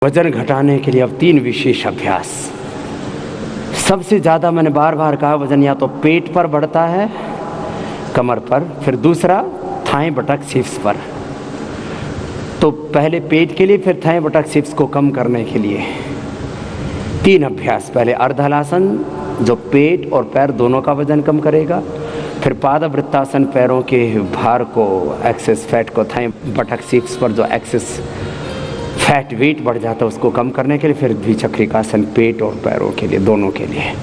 वजन घटाने के लिए अब 3 विशेष अभ्यास। सबसे ज़्यादा मैंने बार बार कहा, वजन या तो पेट पर बढ़ता है, कमर पर, फिर दूसरा थाई बटक शीर्ष पर। तो पहले पेट के लिए, फिर थाई बटक शीर्ष को कम करने के लिए 3 अभ्यास। पहले अर्धहलासन जो पेट और पैर दोनों का वजन कम करेगा, फिर पादवृत्तासन पैरों के भार को, एक्सेस फैट को, थाई बटक शीर्ष पर जो एक्सेस फैट वेट बढ़ जाता है उसको कम करने के लिए, फिर द्विचक्रिकासन पेट और पैरों के लिए, दोनों के लिए।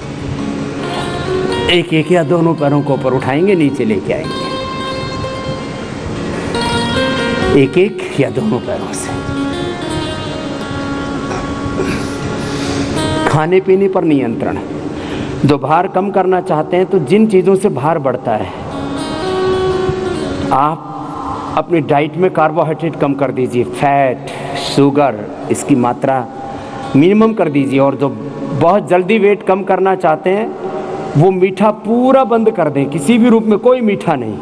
एक एक या दोनों पैरों को ऊपर उठाएंगे, नीचे लेके आएंगे, एक एक या दोनों पैरों से। खाने पीने पर नियंत्रण। जो भार कम करना चाहते हैं, तो जिन चीज़ों से भार बढ़ता है, आप अपनी डाइट में कार्बोहाइड्रेट कम कर दीजिए, फैट, शुगर, इसकी मात्रा मिनिमम कर दीजिए। और जो बहुत जल्दी वेट कम करना चाहते हैं, वो मीठा पूरा बंद कर दें, किसी भी रूप में कोई मीठा नहीं,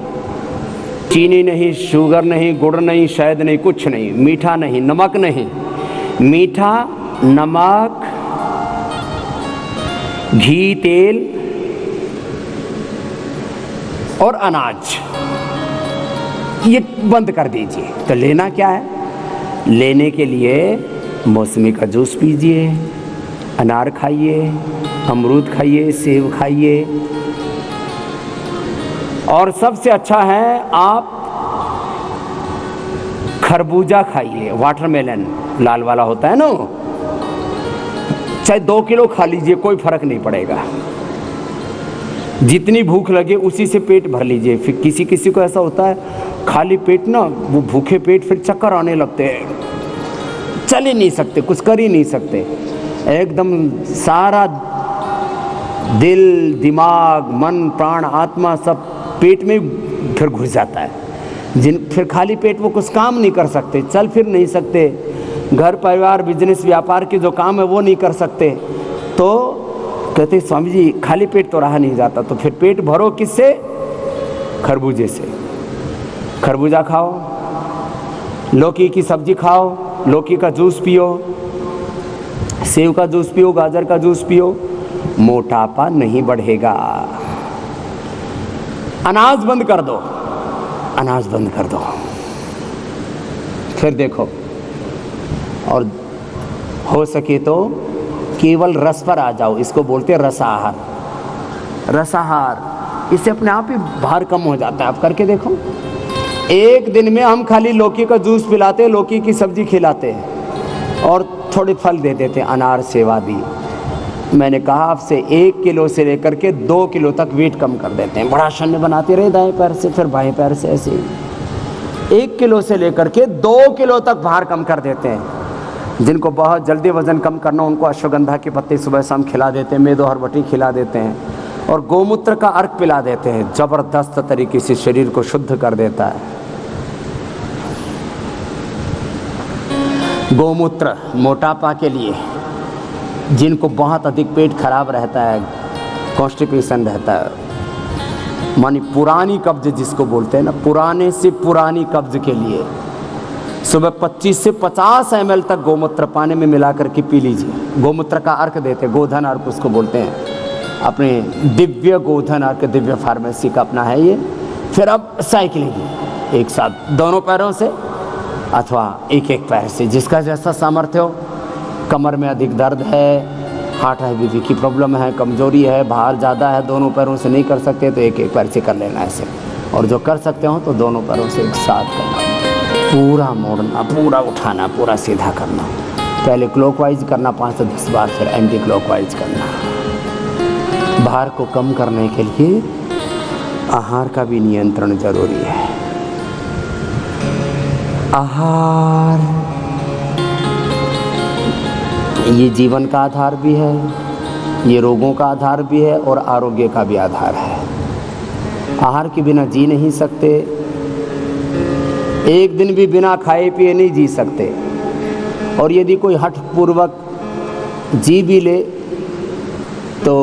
चीनी नहीं, शुगर नहीं, गुड़ नहीं, शहद नहीं, कुछ नहीं, मीठा नहीं, नमक नहीं। मीठा, नमक, घी, तेल और अनाज, ये बंद कर दीजिए। तो लेना क्या है? लेने के लिए मौसमी का जूस पीजिए, अनार खाइए, अमरूद खाइए, सेब खाइए, और सबसे अच्छा है आप खरबूजा खाइए, वाटरमेलन लाल वाला होता है ना, चाहे 2 किलो खा लीजिए, कोई फर्क नहीं पड़ेगा। जितनी भूख लगे उसी से पेट भर लीजिए। फिर किसी किसी को ऐसा होता है, खाली पेट ना, वो भूखे पेट फिर चक्कर आने लगते हैं, चल ही नहीं सकते, कुछ कर ही नहीं सकते, एकदम सारा दिल, दिमाग, मन, प्राण, आत्मा सब पेट में फिर घुस जाता है। फिर खाली पेट वो कुछ काम नहीं कर सकते, चल फिर नहीं सकते, घर परिवार, बिजनेस, व्यापार के जो काम है वो नहीं कर सकते। तो कहते स्वामी जी खाली पेट तो रहा नहीं जाता, तो फिर पेट भरो किससे? खरबूजे से। खरबूजा खाओ, लौकी की सब्जी खाओ, लौकी का जूस पियो, सेव का जूस पियो, गाजर का जूस पियो, मोटापा नहीं बढ़ेगा। अनाज बंद कर दो, अनाज बंद कर दो, फिर देखो। और हो सके तो केवल रस पर आ जाओ, इसको बोलते हैं रसाहार। रसाहार, इससे अपने आप ही भार कम हो जाता है। आप करके देखो, एक दिन में हम खाली लौकी का जूस पिलाते, लौकी की सब्जी खिलाते हैं और थोड़े फल दे देते हैं, अनार, सेव आदि। मैंने कहा आपसे 1 किलो से लेकर के 2 किलो तक वेट कम कर देते हैं। बड़ा शून्य बनाते रहे दाएं पैर से, फिर बाएं पैर से, ऐसे 1 किलो से लेकर के 2 किलो तक भार कम कर देते हैं। जिनको बहुत जल्दी वजन कम करना, उनको अश्वगंधा के पत्ते सुबह शाम खिला देते हैं, मेदो हरबटी खिला देते हैं, और गोमूत्र का अर्क पिला देते हैं। ज़बरदस्त तरीके से शरीर को शुद्ध कर देता है। गोमूत्र मोटापा के लिए, जिनको बहुत अधिक पेट खराब रहता है, कॉन्स्टिपेशन रहता है, मानी पुरानी कब्ज जिसको बोलते हैं ना, पुराने से पुरानी कब्ज के लिए सुबह 25 से 50 ml तक गोमूत्र पानी में मिला करके पी लीजिए। गोमूत्र का अर्क देते, गोधन अर्क उसको बोलते हैं, अपने दिव्य गोधन अर्क, दिव्य फार्मेसी का अपना है ये। फिर अब साइकिलिंग, एक साथ दोनों पैरों से अथवा एक एक पैर से, जिसका जैसा सामर्थ्य हो। कमर में अधिक दर्द है, हार्ट है, बीपी की प्रॉब्लम है, कमजोरी है, भार ज़्यादा है, दोनों पैरों से नहीं कर सकते तो एक एक पैर से कर लेना ऐसे, और जो कर सकते हो तो दोनों पैरों से एक साथ करना, पूरा मोड़ना, पूरा उठाना, पूरा सीधा करना। पहले क्लॉकवाइज करना 5 से 10 बार, फिर एंटी क्लॉकवाइज करना। भार को कम करने के लिए आहार का भी नियंत्रण जरूरी है। आहार ये जीवन का आधार भी है, ये रोगों का आधार भी है, और आरोग्य का भी आधार है। आहार के बिना जी नहीं सकते, एक दिन भी बिना खाए पिए नहीं जी सकते। और यदि कोई हठपूर्वक जी भी ले तो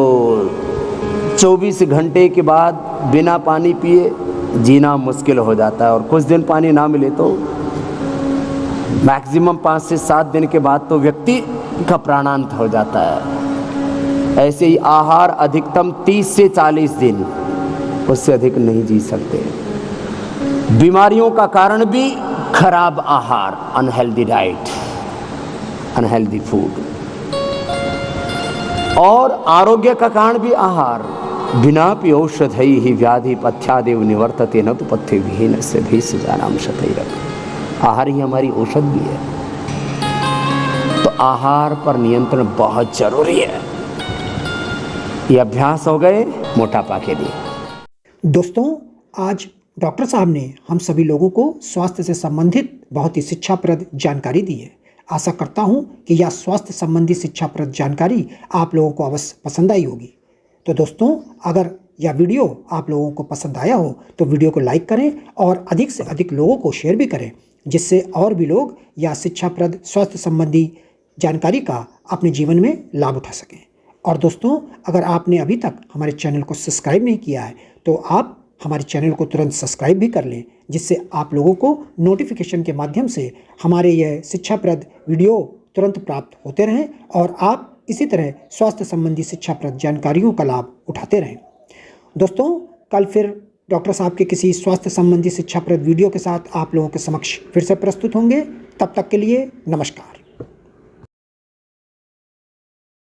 24 घंटे के बाद बिना पानी पिए जीना मुश्किल हो जाता है। और कुछ दिन पानी ना मिले तो मैक्सिमम 5 से 7 दिन के बाद तो व्यक्ति का प्राणांत हो जाता है। ऐसे ही आहार अधिकतम 30 से 40 दिन, उससे अधिक नहीं जी सकते। बीमारियों का कारण भी खराब आहार, अनहेल्दी डाइट, अनहेल्दी फूड, और आरोग्य का कारण भी आहार। बिनापि औषधैः ही व्याधि पथ्यादेव निवर्तते न तो पथ्य विहीन से भी सुजानाम शतैरपि। आहार ही हमारी औषध भी है, तो आहार पर नियंत्रण बहुत जरूरी है। ये अभ्यास हो गए मोटापा के लिए। दोस्तों, आज डॉक्टर साहब ने हम सभी लोगों को स्वास्थ्य से संबंधित बहुत ही शिक्षाप्रद जानकारी दी है। आशा करता हूं कि यह स्वास्थ्य संबंधी शिक्षाप्रद जानकारी आप लोगों को अवश्य पसंद आई होगी। तो दोस्तों, अगर यह वीडियो आप लोगों को पसंद आया हो तो वीडियो को लाइक करें और अधिक से अधिक लोगों को शेयर भी करें, जिससे और भी लोग यह शिक्षाप्रद स्वास्थ्य संबंधी जानकारी का अपने जीवन में लाभ उठा सकें। और दोस्तों, अगर आपने अभी तक हमारे चैनल को सब्सक्राइब नहीं किया है तो आप हमारे चैनल को तुरंत सब्सक्राइब भी कर लें, जिससे आप लोगों को नोटिफिकेशन के माध्यम से हमारे यह शिक्षाप्रद वीडियो तुरंत प्राप्त होते रहें और आप इसी तरह स्वास्थ्य संबंधी शिक्षाप्रद जानकारियों का लाभ उठाते रहें। दोस्तों, कल फिर डॉक्टर साहब के किसी स्वास्थ्य संबंधी शिक्षाप्रद वीडियो के साथ आप लोगों के समक्ष फिर से प्रस्तुत होंगे। तब तक के लिए नमस्कार।